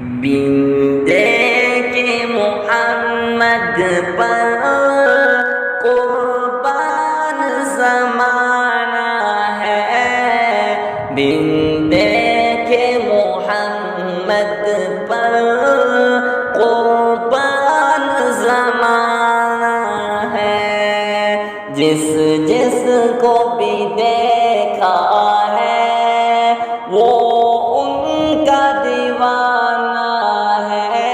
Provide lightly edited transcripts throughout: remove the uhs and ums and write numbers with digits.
بن دیکھے محمد پر قربان زمانہ ہے، بن دیکھے محمد پر قربان زمانہ ہے، جس جس کو بھی دیکھا ہے وہ ان کا دیوانہ ہے،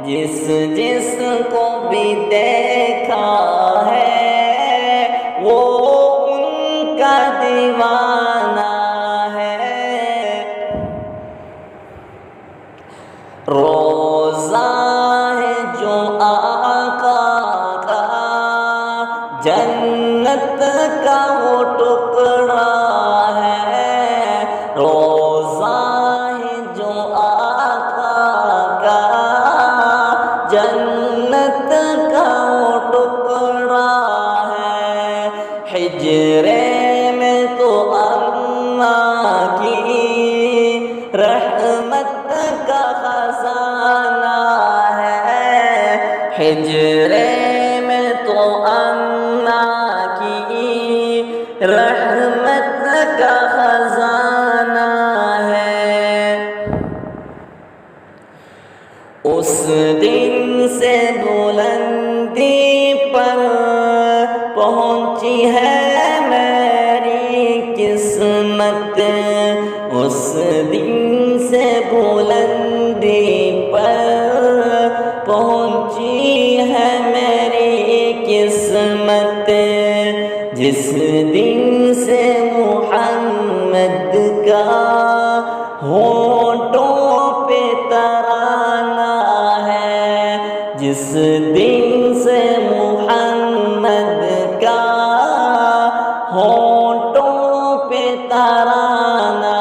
جس جس کو بھی دیکھا ہے وہ ان کا دیوانہ ہے۔ روزہ ہے جو آقا کا جنت کا وہ ٹکڑا ہے، روزہ ہے جو آقا کا جنت کا وہ ٹکڑا ہے، حجرے میں تو اللہ کی رحمت کا خزانہ ہے، حجرے میں تو اللہ کی رحمت کا خزانہ ہے۔ اس دن سے بلندی پر پہنچی ہے میری قسمت، اس دن سے بلندی پر پہنچی ہے میری قسمت، جس دن سے محمد کا ہونٹوں پہ ترانہ ہے، جس دن سے محمد کا ہونٹوں پہ ترانہ